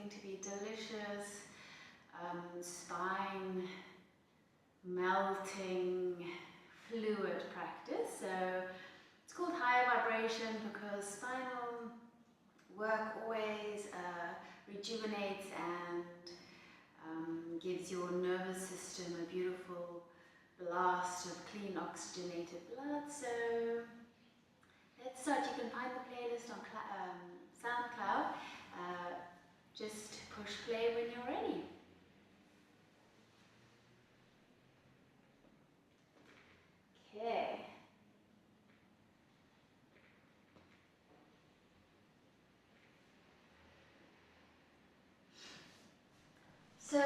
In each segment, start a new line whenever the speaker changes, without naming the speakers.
proving to be delicious spine melting fluid practice. So it's called higher vibration because spinal work always rejuvenates and gives your nervous system a beautiful blast of clean oxygenated blood. So let's start. You can find the playlist on SoundCloud. Just push play when you're ready. Okay. So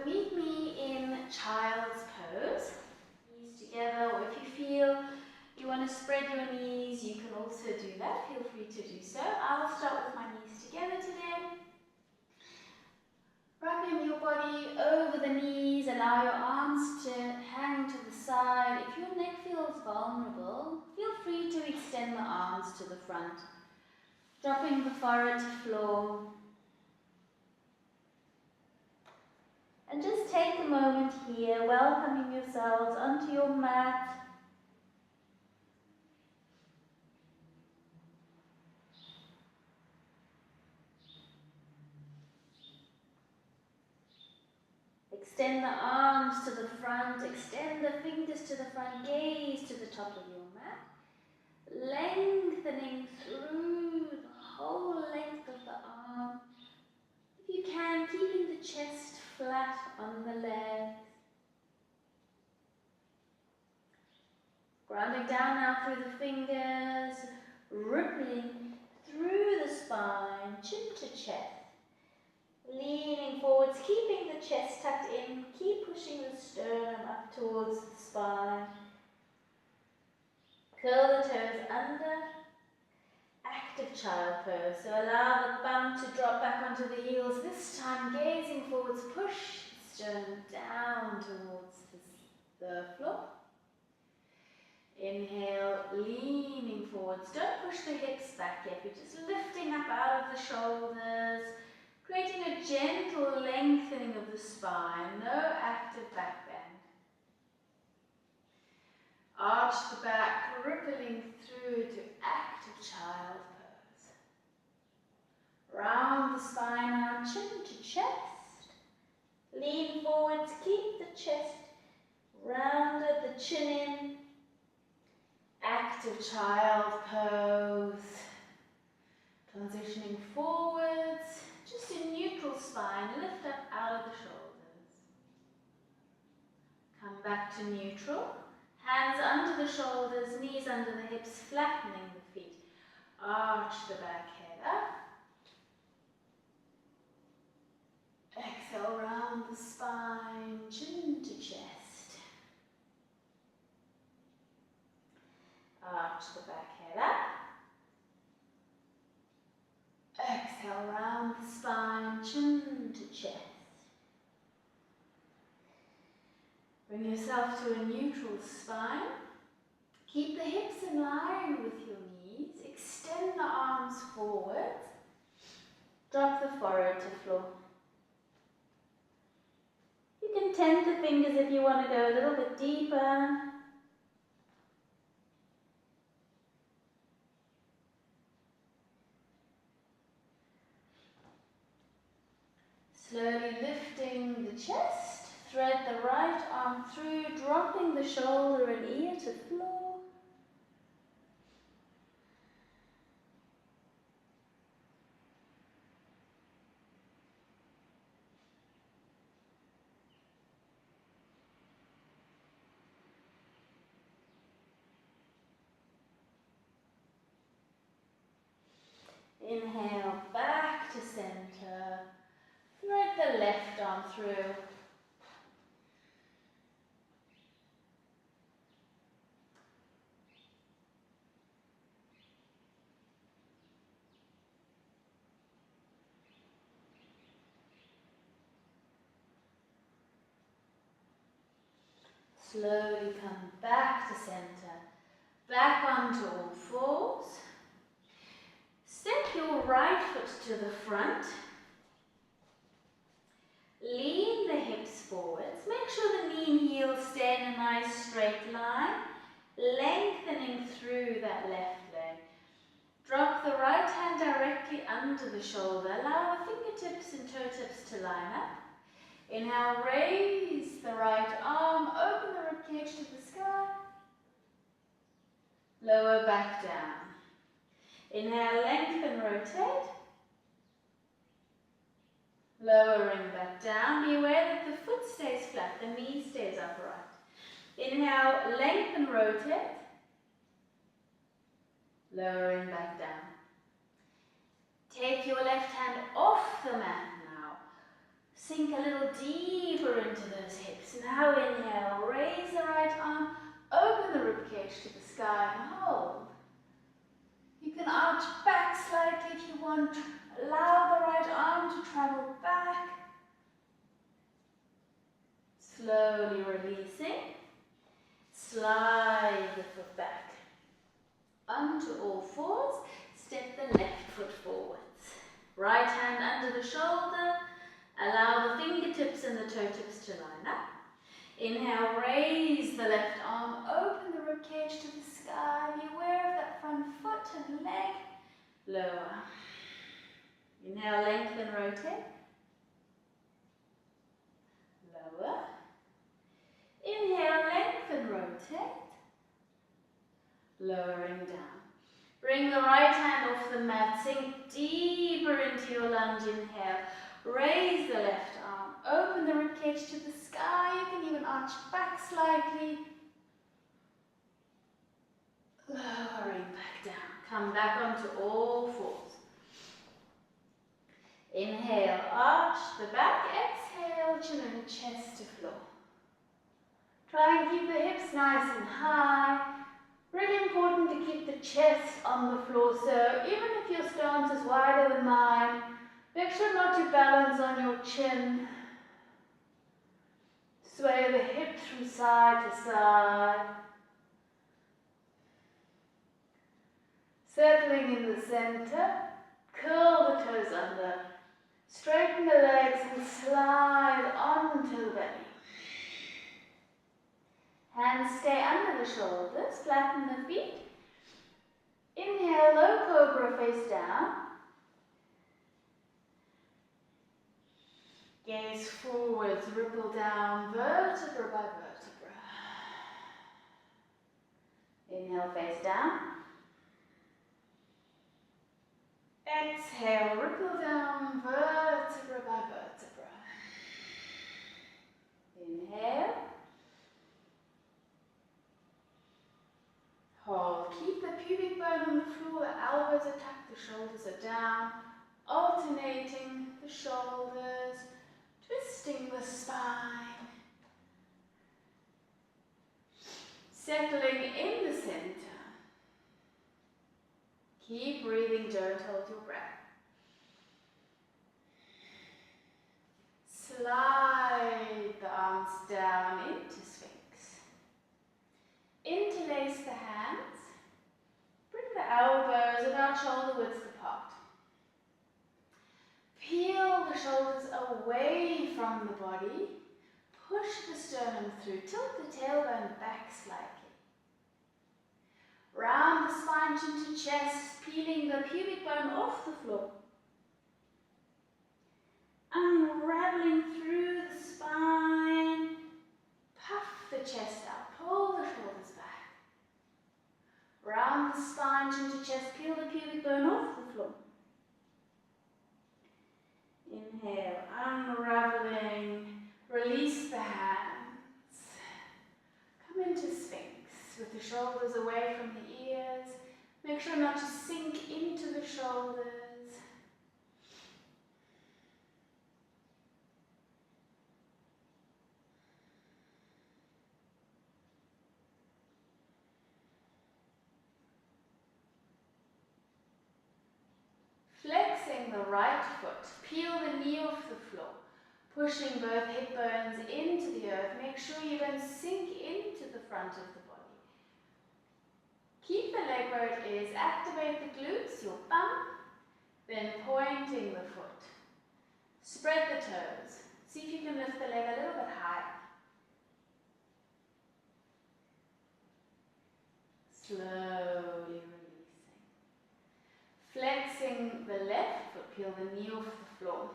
meet me in child's pose. Knees together, or if you feel you want to spread your knees, you can also do that. Feel free to do so. I'll start with my knees together today. Wrapping your body over the knees, allow your arms to hang to the side. If your neck feels vulnerable, feel free to extend the arms to the front. Dropping the forehead to floor. And just take a moment here, welcoming yourselves onto your mat. Extend the arms to the front, extend the fingers to the front, gaze to the top of your mat. Lengthening through the whole length of the arm. If you can, keeping the chest flat on the legs. Grounding down now through the fingers, rippling through the spine, chin to chest. Leaning forwards, keeping the chest tucked in, keep pushing the sternum up towards the spine. Curl the toes under, active child pose. So allow the bum to drop back onto the heels. This time gazing forwards, push the sternum down towards the floor. Inhale, leaning forwards. Don't push the hips back yet. We're just lifting up out of the shoulders. Creating a gentle lengthening of the spine, no active back bend. Arch the back, rippling through to active child pose. Round the spine now, chin to chest. Lean forwards, keep the chest rounded, the chin in. Active child pose. Transitioning forwards. Just a neutral spine, lift up out of the shoulders. Come back to neutral. Hands under the shoulders, knees under the hips, flattening the feet. Arch the back head up. Exhale, round the spine, chin to chest. Arch the back head up. Exhale, round the spine, chin to chest. Bring yourself to a neutral spine. Keep the hips in line with your knees. Extend the arms forward. Drop the forehead to floor. You can tend the fingers if you want to go a little bit deeper. Slowly lifting the chest, thread the right arm through, dropping the shoulder and ear to floor. Inhale, back to center. Thread the left arm through. Slowly come back to center. Back onto all fours. Step your right foot to the front. heel stay in a nice straight line, lengthening through that left leg. Drop the right hand directly under the shoulder. Allow the fingertips and toe tips to line up. Inhale, raise the right arm, open the ribcage to the sky. Lower back down. Inhale, lengthen, rotate. Lowering back down. Be aware that the foot stays flat, the knee stays upright. Inhale, lengthen, rotate. Lowering back down. Take your left hand off the mat now. Sink a little deeper into those hips. Now inhale, raise the right arm, open the ribcage to the sky and hold. You can arch back slightly if you want. Allow the right arm to travel back. Slowly releasing. Slide the foot back. Onto all fours. Step the left foot forwards. Right hand under the shoulder. Allow the fingertips and the toe tips to line up. Inhale, raise the left arm, open the ribcage to the sky. Be aware of that front foot and leg. Lower. Inhale, lengthen, rotate. Lower. Inhale, lengthen, rotate. Lowering down. Bring the right hand off the mat. Sink deeper into your lunge. Inhale. Raise the left arm. Open the ribcage to the sky. You can even arch back slightly. Lowering back down. Come back onto all fours. Inhale, arch the back. Exhale, chin and chest to floor. Try and keep the hips nice and high. Really important to keep the chest on the floor. So even if your stance is wider than mine, make sure not to balance on your chin. Sway the hips from side to side. Settling in the center. Curl the toes under. Straighten the legs and slide onto the belly. Hands stay under the shoulders. Flatten the feet. Inhale, low cobra, face down. Gaze forwards, ripple down, vertebra by vertebra. Inhale, face down. Exhale, ripple down, vertebra by vertebra. Inhale. Hold. Keep the pubic bone on the floor, the elbows are tucked, the shoulders are down. Alternating the shoulders, twisting the spine. Settling in the center. Keep breathing, don't hold your breath. Slide the arms down into Sphinx. Interlace the hands. Bring the elbows about shoulder width apart. Peel the shoulders away from the body. Push the sternum through. Tilt the tailbone back slightly. Round the spine, chin to chest, peeling the pubic bone off the floor. Unraveling through the spine. Puff the chest out, pull the shoulders back. Round the spine, chin to chest, peel the pubic bone off the floor. Inhale, unraveling, release the hands. Come into Sphinx with the shoulders away from the ears. Make sure not to sink into the shoulders. Flexing the right foot, peel the knee off the floor, pushing both hip bones into the earth. Make sure you don't sink into the front of the body. Keep the leg where it is, activate the glutes, your bum, then pointing the foot. Spread the toes. See if you can lift the leg a little bit higher. slowly releasing. Flexing the left foot, peel the knee off the floor.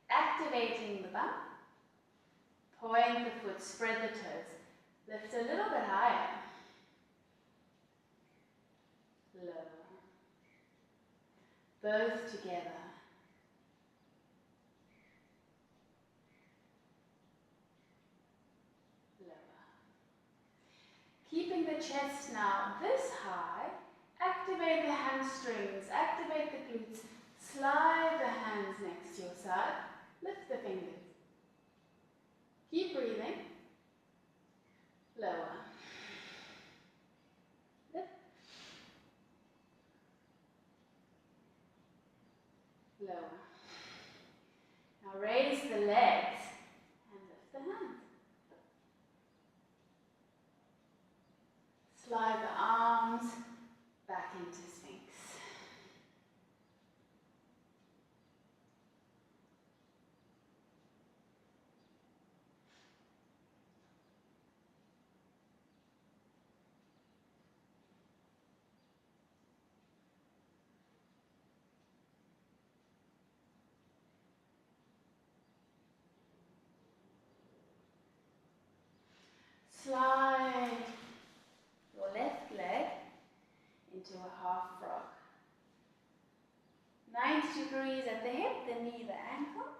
Activating the bum. Point the foot, spread the toes. Lift a little bit higher. Lower. Both together. Keeping the chest now this high, activate the hamstrings, activate the glutes, slide the hands next to your side, lift the fingers. Keep breathing. Lower. Lift. Lower. Now raise the legs and lift the hands. Slide the arms back into Sphinx. Slide your left leg into a half frog. 90 degrees at the hip, the knee, the ankle.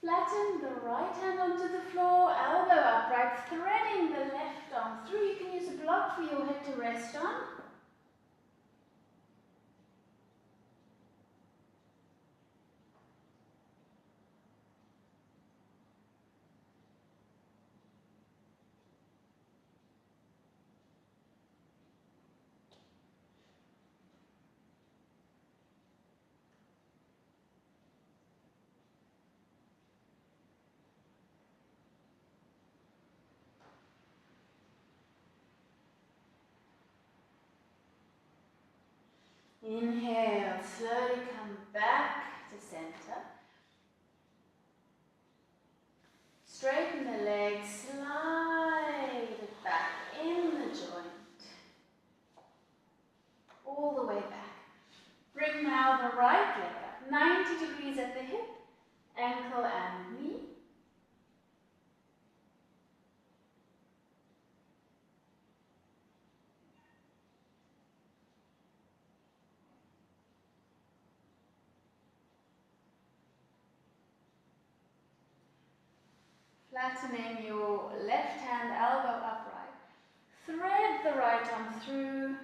Flatten the right hand onto the floor, elbow upright, threading the left arm through. You can use a block for your head to rest on. Inhale, slowly come back to center. Straighten the legs, slide it back in the joint. All the way back. Bring now the right leg up, 90 degrees at the hip, ankle and knee. Flattening your left hand, elbow upright. Thread the right arm through.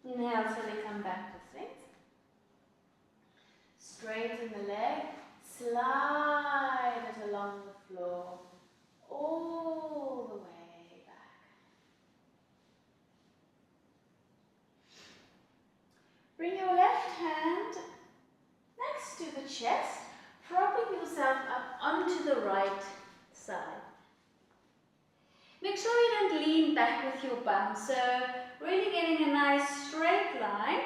Inhale, slowly come back to Sphinx. Straighten the leg, slide it along the floor, all the way back. Bring your left hand next to the chest, propping yourself up onto the right side. Make sure you don't lean back with your bum, so really getting a nice straight line.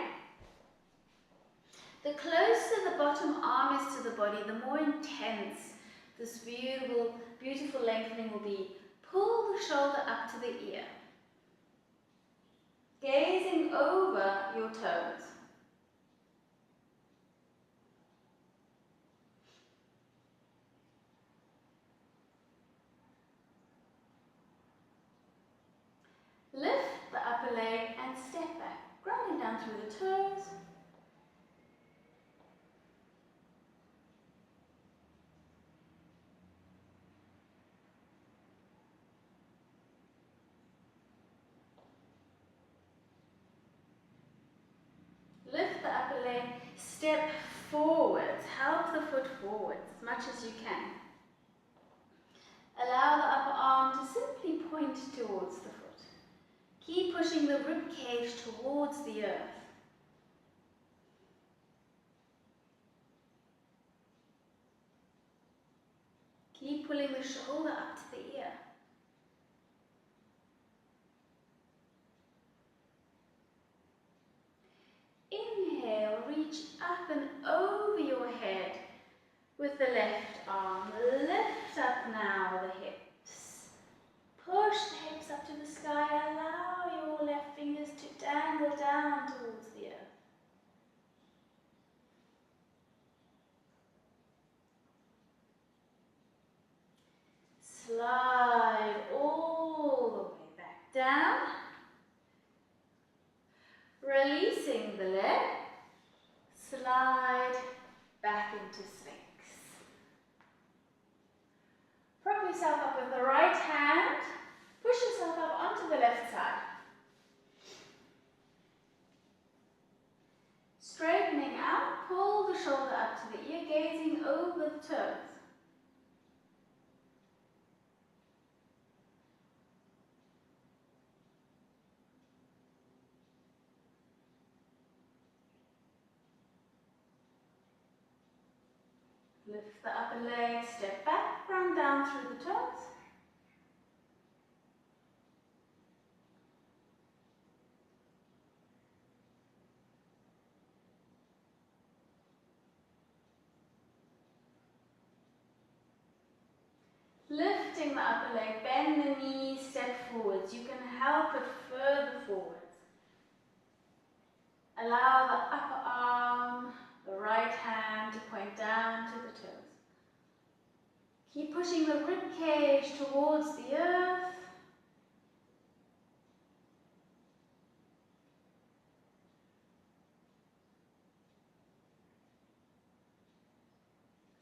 The closer the bottom arm is to the body, the more intense this beautiful lengthening will be. Pull the shoulder up to the ear, gazing over your toes. Lift the upper leg and step back, grounding down through the toes. way, step forwards. Help the foot forwards as much as you can. Allow the upper arm to simply point towards the foot. Keep pushing the rib cage towards the earth. Keep pulling the shoulder up to the ear. Inhale, reach up and over your head with the left arm. Lift up now the hips. Push the hips up to the sky. Allow your left fingers to dangle down towards the earth. Slide all the way back down. Releasing the leg. Slide back into Sphinx. Prop yourself up with the right hand. Push yourself up onto the left side. Straightening out, pull the shoulder up to the ear, gazing over the toes. Lift the upper leg, step back, run down through the toes. Lifting the upper leg, bend the knees, step forwards. You can help it further forwards. Allow the upper arm, the right hand to point down to the toes. Keep pushing the rib cage towards the earth.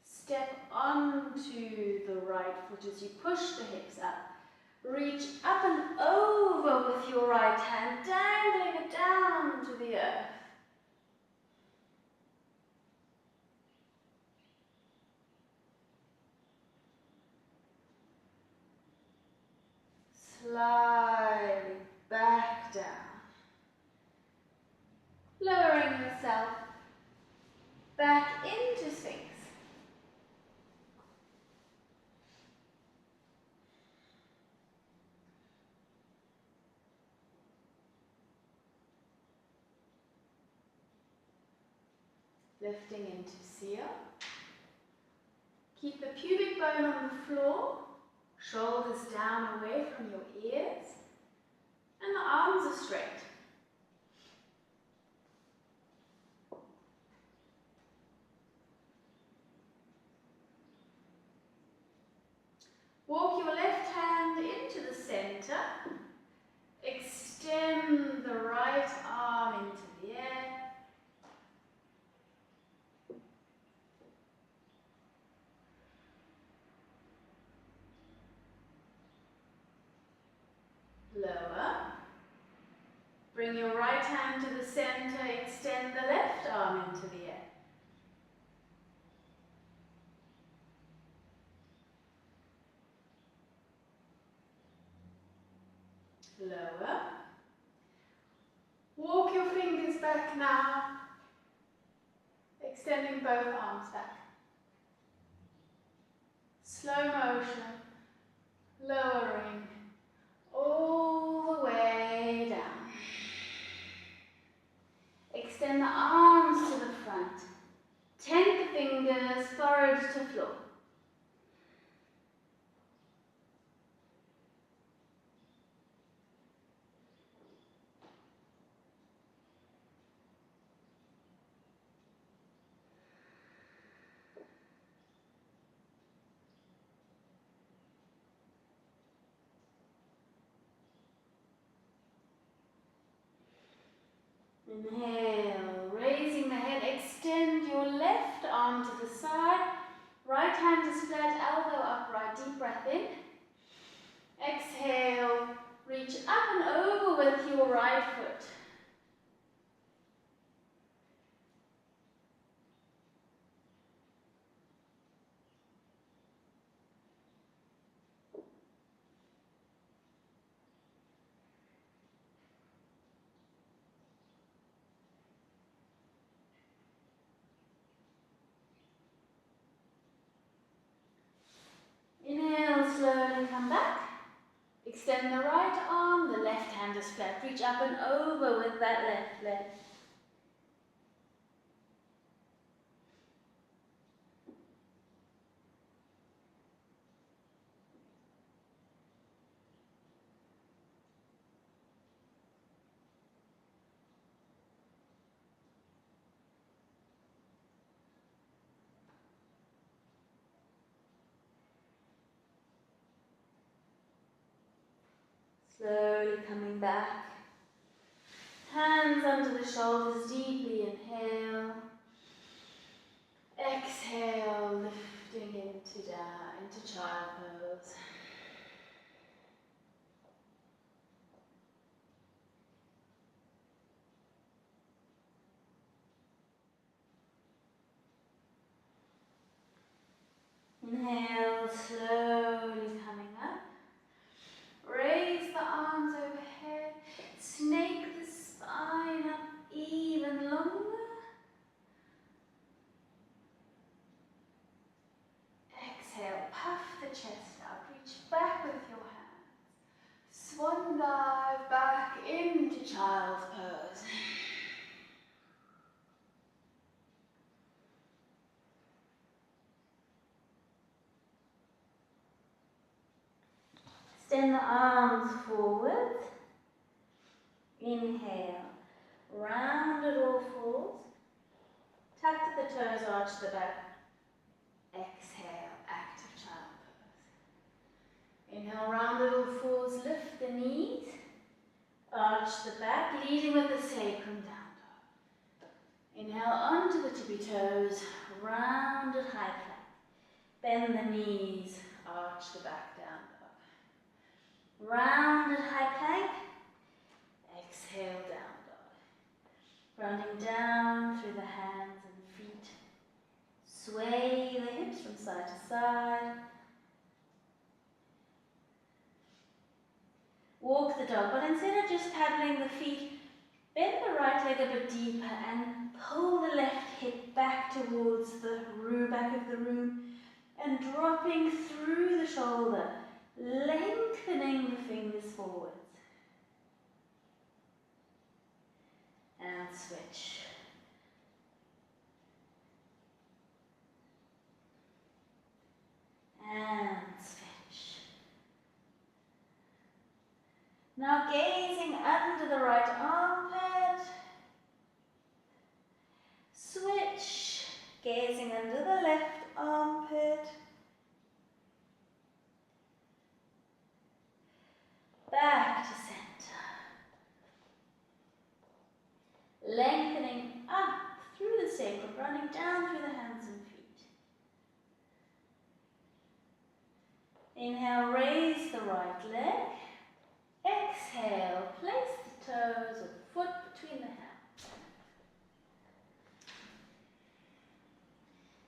Step onto the right foot as you push the hips up. Reach up and over with your right hand, dangling it down to the earth. Sliding back down. Lowering yourself back into Sphinx. Lifting into seal. Keep the pubic bone on the floor, shoulders down away from your ears, and the arms are straight. Walk your left hand into the center. Extend the right arm into the air. Lower. Bring your right hand to the center. Extend the left arm into the air. Lower. Walk your fingers back now, extending both arms back. Slow motion, lowering all the way down. Extend the arms to the front. Tent the fingers, forehead to floor. Inhale, raising the head, extend your left arm to the side, right hand is flat, elbow upright, deep breath in. Exhale, reach up and over with your right foot. Extend the right arm, the left hand is flat. Reach up and over with that left leg. Slowly coming back. Hands under the shoulders, deeply inhale. Exhale, lifting into child pose. Inhale, slowly coming up. Raise the arms overhead. Snake the spine up even longer. Exhale, puff the chest out. Reach back with your hands. Swan dive back into child's pose. Extend the arms forward. Inhale. Round at all fours. Tuck the toes, arch the back. Exhale, active child pose. Inhale, round at all fours, lift the knees. Arch the back, leading with the sacrum down dog. Inhale, onto the tippy toes, round at high plank. Bend the knees, arch the back down dog. Round at high plank. Exhale, down dog. Rounding down through the hands and feet. Sway the hips from side to side. Walk the dog, but instead of just paddling the feet, bend the right leg a bit deeper and pull the left hip back towards the back of the room and dropping through the shoulder, lengthening the fingers forwards. And switch. And switch. Now gazing under the right armpit. Switch. Gazing under the left armpit. Back to center. Lengthening up through the sacrum, running down through the hands and feet. Inhale, raise the right leg. Exhale, place the toes or the foot between the hands.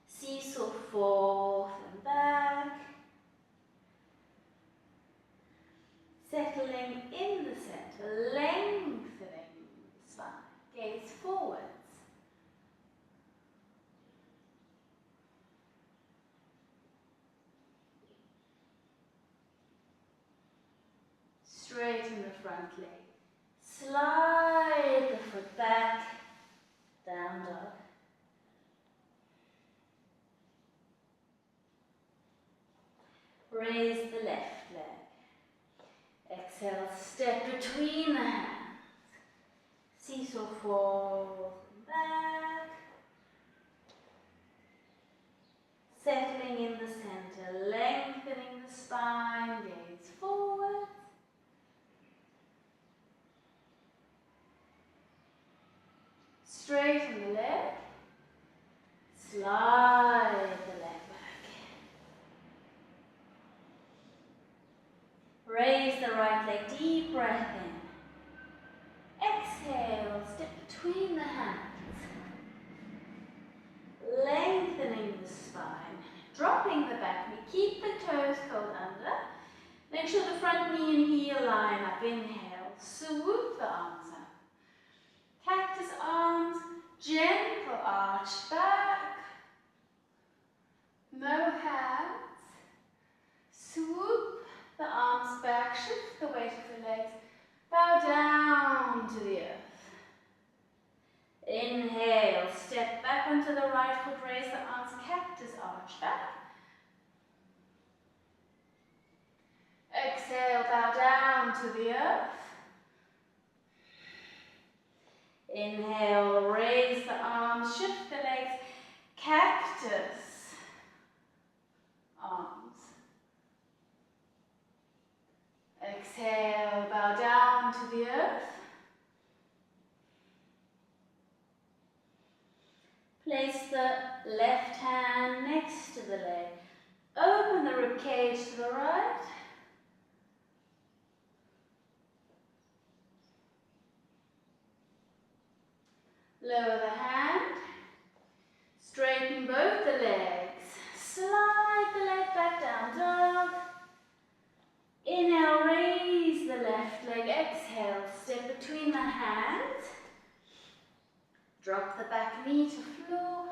Seesaw forth and back. Settling in the center, lengthening the spine. Gaze forwards. Straighten the front leg. Slide the foot back, down dog. Raise the left leg. Exhale, step between the hands. Seesaw forward and back. Settling in the center, lengthening the spine, gaze forward. Straighten the leg. Slide the leg back. Raise the right leg, deep breath in. Exhale, step between the hands. Lengthening the spine. Dropping the back knee. Keep the toes curled under. Make sure the front knee and heel line up. Inhale. Swoop the arms up. Cactus arms. Gentle arch back. No hands. Swoop the arms back. back, shift the weight of the legs, bow down to the earth. Inhale, step back onto the right foot, raise the arms, cactus arch back. Exhale, bow down to the earth. Inhale, raise the arms, shift the legs, cactus arms. Exhale, bow down to the earth. Place the left hand next to the leg. Open the rib cage to the right. Lower the hand. Straighten both the legs. Slide the leg back down, dog. Inhale, raise the left leg. Exhale, step between the hands. Drop the back knee to floor.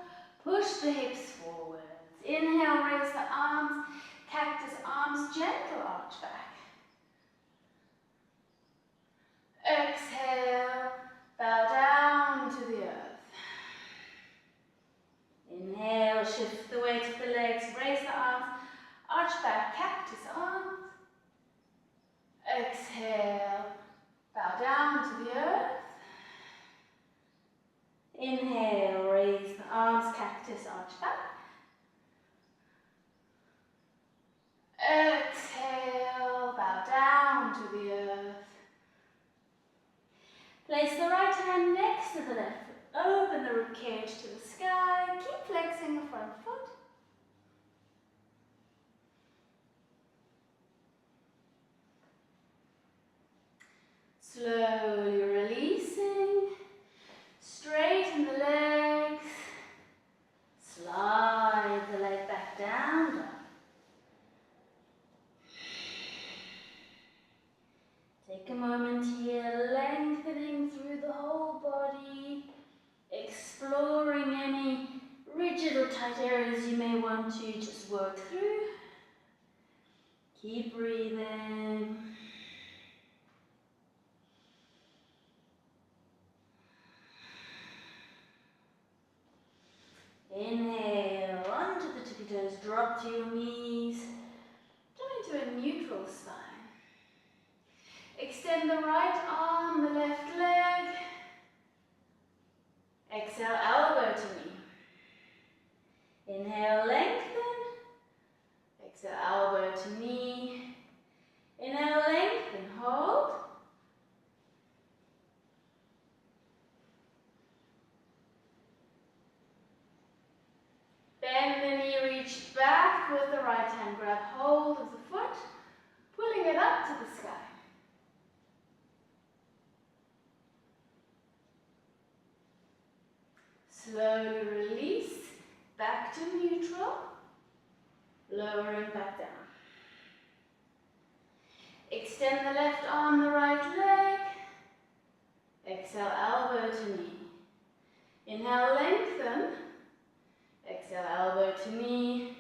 Push the hips forwards. Inhale, raise the arms. Cactus arms, gentle arch back. Exhale, bow down to the earth. Inhale, shift the weight of the legs, raise the arms, arch back, cactus arms. Exhale, bow down to the earth. Inhale, raise the arms, cactus arch back. Exhale, bow down to the earth. Place the right hand next to the left foot. Open the rib cage to the sky. Keep flexing the front foot. Slowly releasing. Straighten the legs. Slide the leg back down, down. Take a moment here, lengthening through the whole body, exploring any rigid or tight areas you may want to just work through. Keep breathing. Inhale, onto the tippy toes, drop to your knees, down into a neutral spine. Extend the right arm, the left leg. Exhale, elbow to knee. Inhale, lengthen. Exhale, elbow to knee. Inhale, lengthen, hold. Bend the knee, reach back with the right hand. Grab hold of the foot, pulling it up to the sky. Slowly release, back to neutral, lowering back down. Extend the left arm, the right leg. Exhale, elbow to knee. Inhale, lengthen. Exhale, elbow to knee.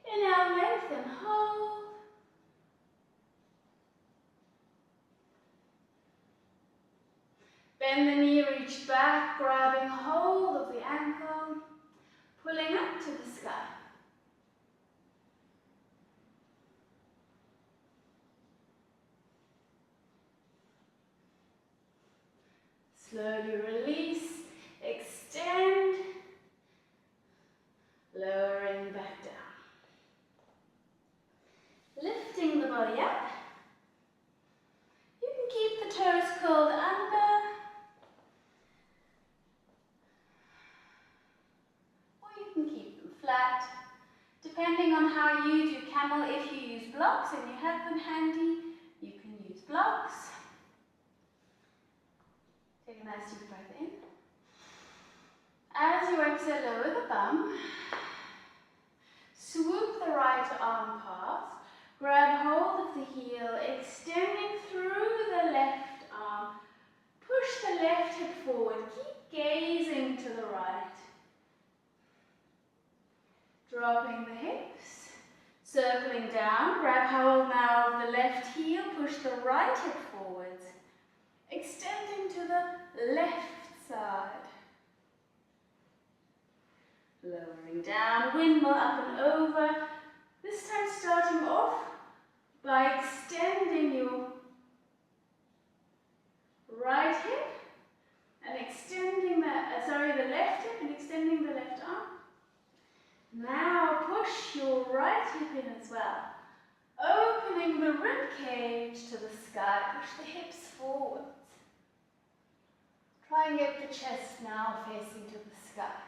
Inhale, lengthen, hold. Bend the knee, reach back, grabbing hold of the ankle, pulling up to the sky. Slowly release, extend, lowering back down. Lifting the body up. You can keep the toes curled under. Flat. Depending on how you do camel, if you use blocks and you have them handy, you can use blocks. Take a nice deep breath in. As you exhale, lower the bum. Swoop the right arm past. Grab hold of the heel, extending through the left arm. Push the left hip forward. Keep gazing to the right. Dropping the hips, Circling down, grab hold now of the left heel, push the right hip forwards, extending to the left side. Lowering down, windmill up and over. This time starting off by extending your right hip and extending the left hip and extending the left arm. Now push your right hip in as well. Opening the rib cage to the sky, push the hips forwards. Try and get the chest now facing to the sky.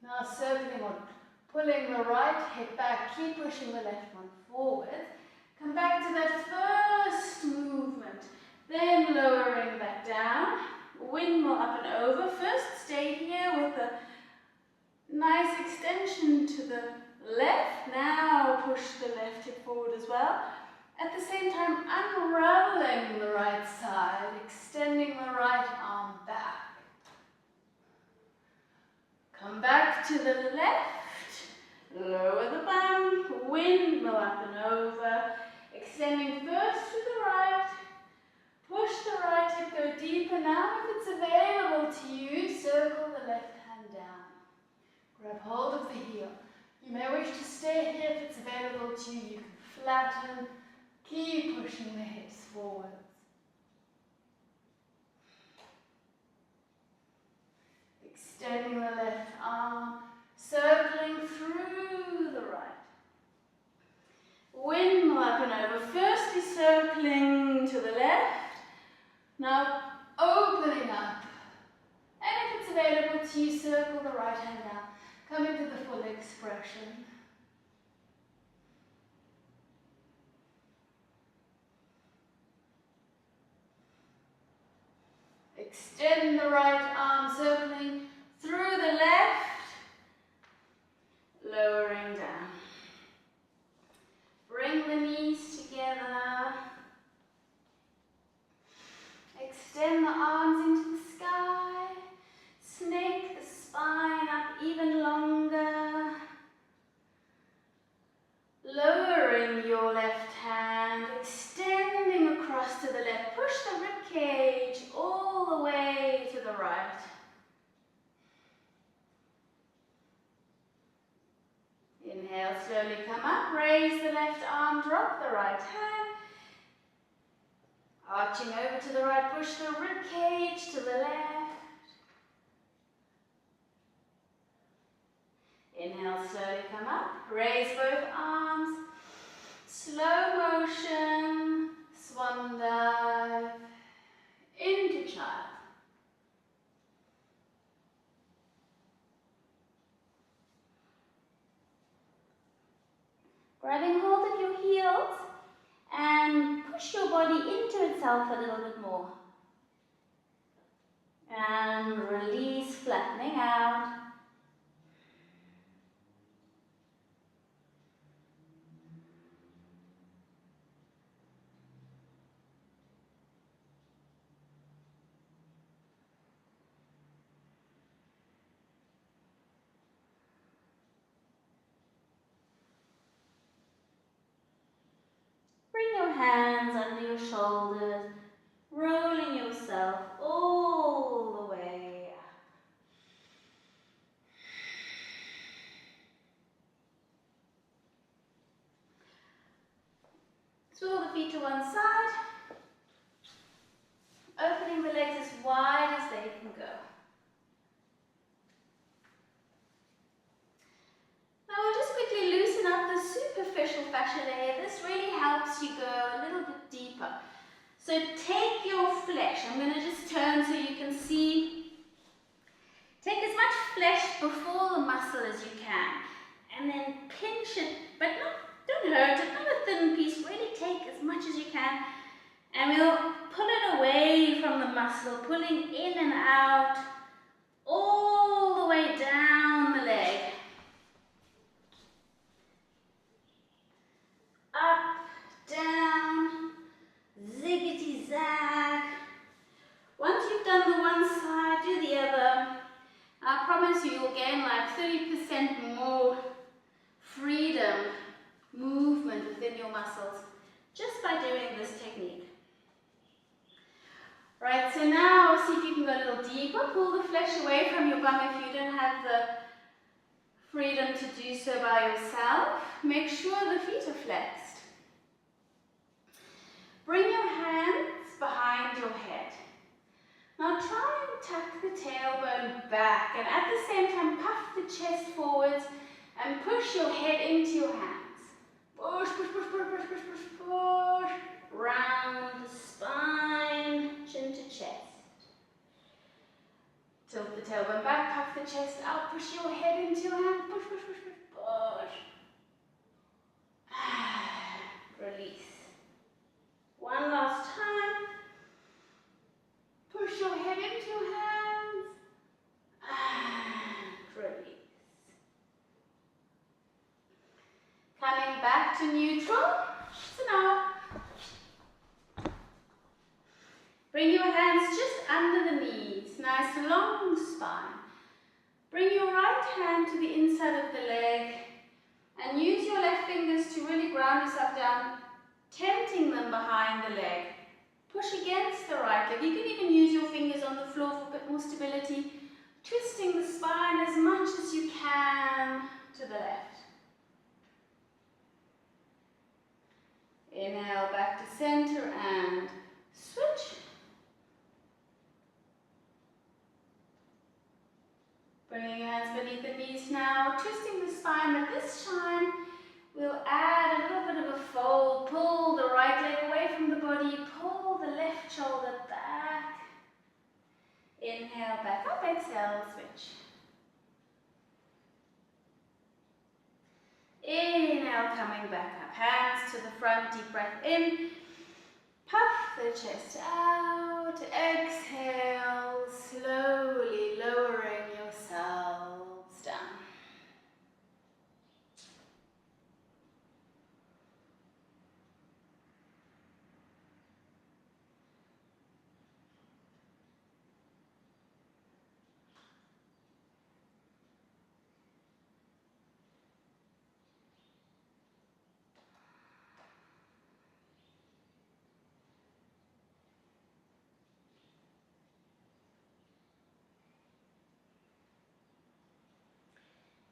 Now circling on, pulling the right hip back, keep pushing the left one forward. Come back to that first movement, then lowering back down, windmill up and over. First stay here with a nice extension to the left. Now push the left hip forward as well. At the same time, unraveling the right side, extending the right arm back. Come back to the left, lower the bum, windmill up and over, extending first to the right, push the right hip, go deeper. Now if it's available to you, circle the left hand down. Grab hold of the heel. You may wish to stay here if it's available to you. You can flatten, keep pushing the hips forwards. Extending the left arm, circling through the right. Windmill up and over. Firstly circling to the left. Now opening up. And if it's available to you, circle the right hand down. Come into the full expression. Extend the right arm, circling through the left, lowering down. Bring the knees together. Extend the arms into the sky. Snake the spine up even longer. Lowering your left hand, extending across to the left. Push the rib cage all the way to the right. Inhale, slowly come up, raise the left arm, drop the right hand. Arching over to the right, push the rib cage to the left. Inhale, slowly come up, raise both arms. Slow motion, swan dive, into child. Grabbing hold of your heels and push your body into itself a little bit more. And release, flattening out. Bring your hands under your shoulders, rolling yourself all the way up. Swivel the feet to one side, opening the legs as wide as they can go. Now we'll just quickly loosen up the superficial fascia layer. This really helps you go a little bit deeper. So take your flesh, I'm going to just turn so you can see. Take as much flesh before the muscle as you can, and then pinch it, but don't hurt it, not a thin piece, really take as much as you can, and we'll pull it away from the muscle, pulling in and out, all the way down the leg. Up, down, ziggity zag. Once you've done the one side, do the other. I promise you, you'll gain like 30% more freedom, movement within your muscles just by doing this technique. Right, so now see if you can go a little deeper. Pull the flesh away from your bum if you don't have the freedom to do so by yourself. Make sure the feet are flexed. Bring your hands behind your head. Now try and tuck the tailbone back and at the same time puff the chest forwards and push your head into your hands. Push, push, push, push, push, push, push, push. Round the spine, chin to chest. Tilt the tailbone back, puff the chest out, push your head into your hands. Push, push, push, push, push. Release. One last time. Push your head into your hands. And release. Coming back to neutral. So now, bring your hands just under the knees. Nice long spine. Bring your right hand to the inside of the leg and use your left fingers to really ground yourself down, tenting them behind the leg. Push against the right leg. You can even use your fingers on the floor for a bit more stability, twisting the spine as much as you can to the left. Inhale back to center and switch. Bringing your hands beneath the knees now, twisting the spine, but this time we'll add a little bit of a fold. Pull the right leg away from the body, pull the left shoulder back. Inhale, back up, exhale, switch. Inhale, coming back up, hands to the front, deep breath in. Puff the chest out, exhale, slowly lowering yourselves down.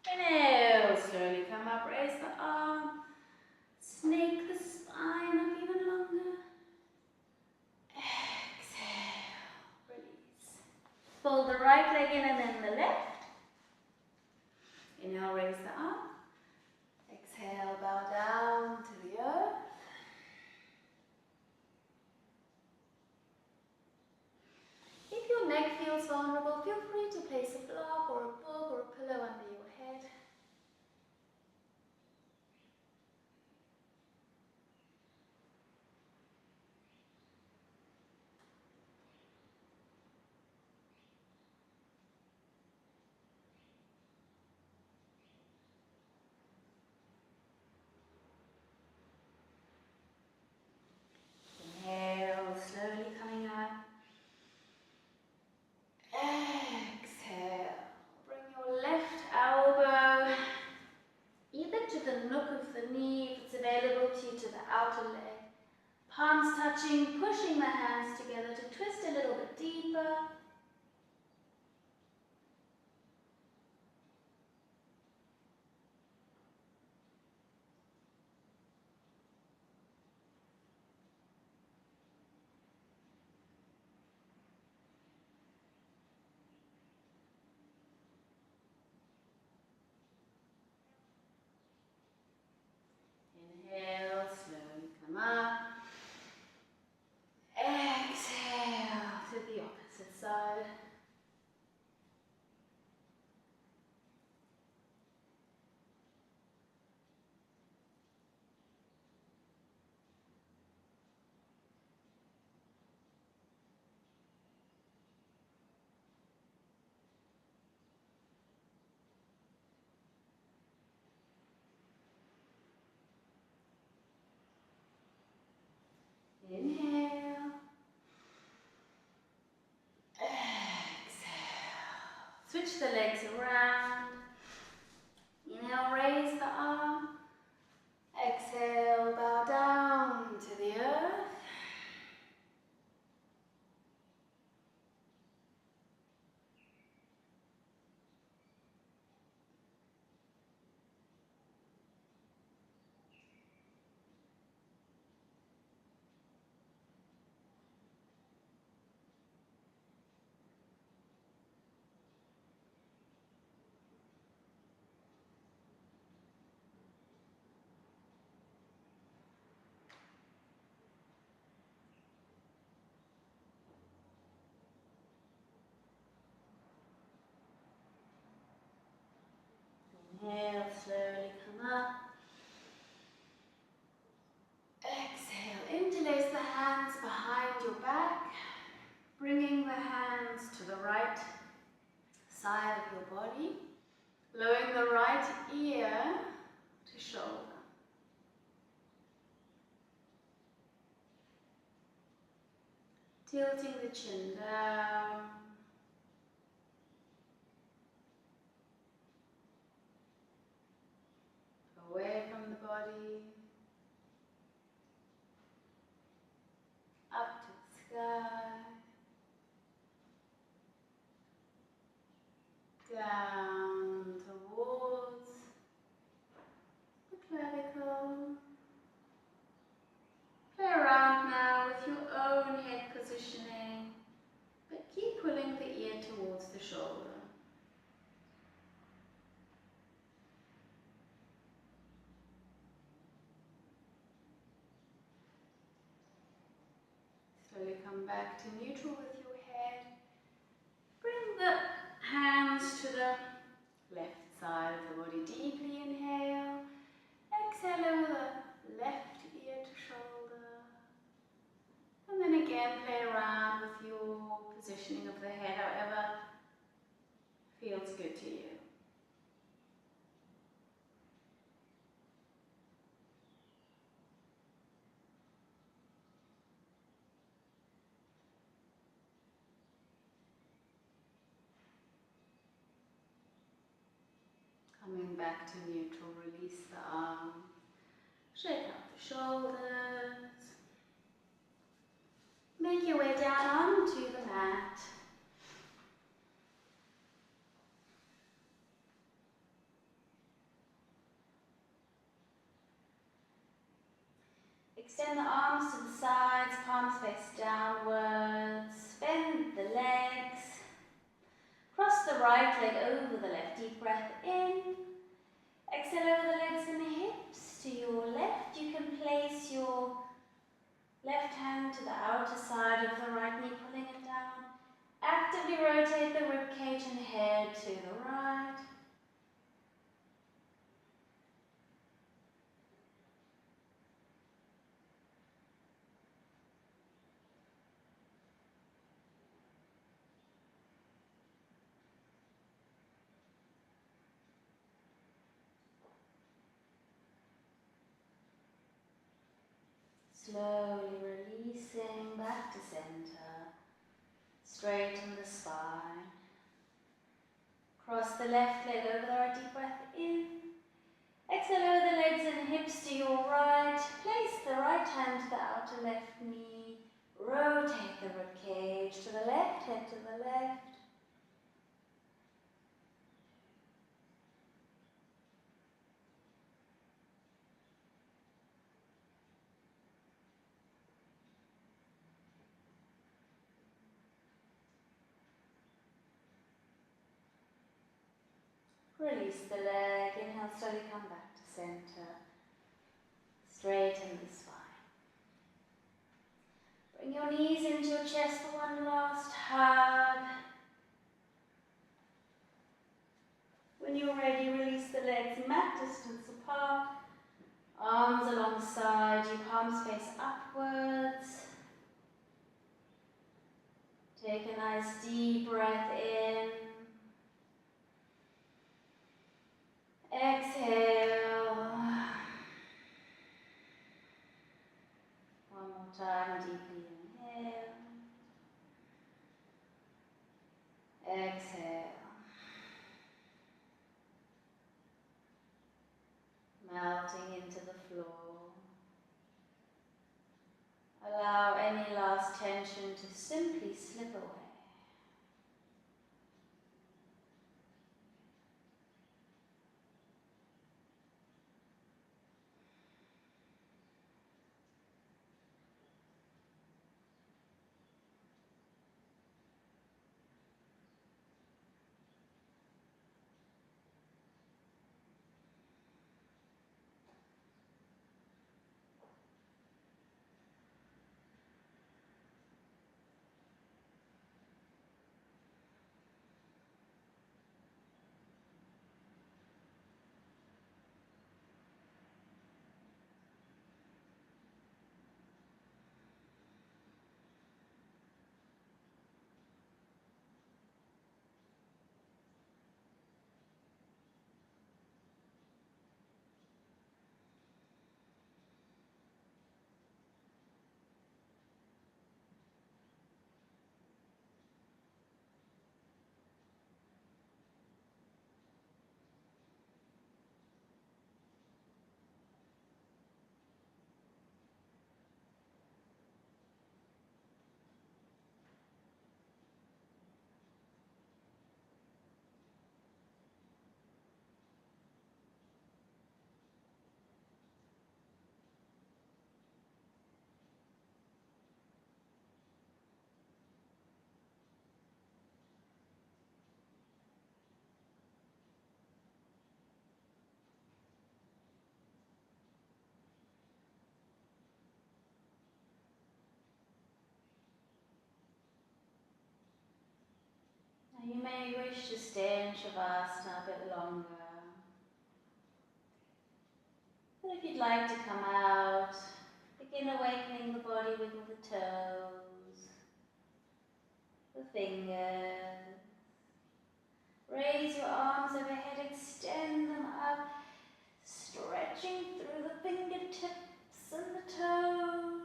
Inhale, slowly come up, raise the arm, snake the spine up even longer. Exhale, release. Fold the right leg in and then the left. Inhale, raise the arm. Exhale, bow down to the earth. If your neck feels vulnerable, feel free to place a block or a book or a pillow under your head. Inhale, slowly coming up. Exhale. Bring your left elbow either to the nook of the knee, if it's available to you, to the outer leg. Palms touching, pushing the hands together to twist a little bit deeper. Inhale, slowly come up. Exhale to the opposite side. Inhale. Exhale. Switch the legs around. Inhale, raise the arm. Exhale, bow down to the earth. Inhale, slowly come up. Exhale, interlace the hands behind your back, bringing the hands to the right side of your body, lowering the right ear to shoulder. Tilting the chin down. Away from the body. Up to the sky. Down towards the clavicle. Play around now with your own head positioning, but keep pulling the ear towards the shoulder. Slowly come back to neutral with your head. Bring the hands to the left side of the body. Deeply inhale. Exhale over the left ear to shoulder. And then again play around with your positioning of the head, however feels good to you. Coming back to neutral, release the arm, shake out the shoulders, make your way down onto the mat. Extend the arms to the sides, palms face downwards, bend the legs. Cross the right leg over the left, deep breath in. Exhale over the legs and the hips to your left. You can place your left hand to the outer side of the right knee, pulling it down. Actively rotate the ribcage and head to the right. Slowly releasing back to center, straighten the spine. Cross the left leg over the right, deep breath in. Exhale over the legs and hips to your right. Place the right hand to the outer left knee. Rotate the ribcage to the left, head to the left. Release the leg, inhale, slowly come back to center. Straighten the spine. Bring your knees into your chest for one last hug. When you're ready, release the legs mat distance apart. Arms alongside you, palms face upwards. Take a nice deep breath in. Exhale. One more time, deeply inhale. Exhale. melting into the floor. Allow any last tension to simply slip away. Now you may wish to stay in Shavasana a bit longer. But if you'd like to come out, begin awakening the body, wiggle the toes, the fingers. Raise your arms overhead, extend them up, stretching through the fingertips and the toes.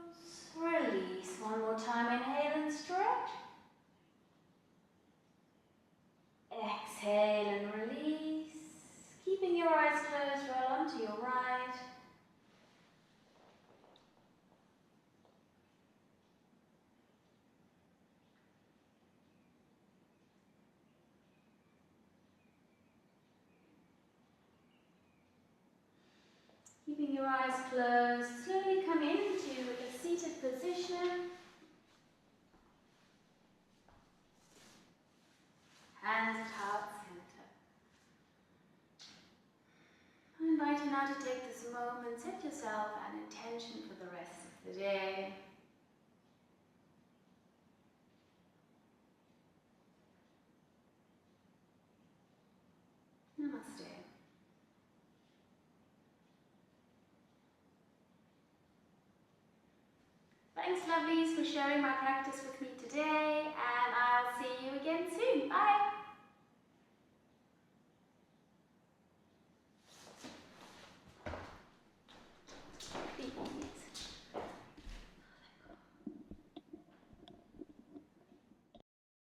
Release one more time, inhale and stretch. Exhale and release. Keeping your eyes closed, roll onto your right. Keeping your eyes closed, slowly come into a seated position. Hands at heart center. I invite you now to take this moment, set yourself an intention for the rest of the day. Namaste. Thanks, lovelies, for sharing my practice with me today, and I'll see you again soon. Bye.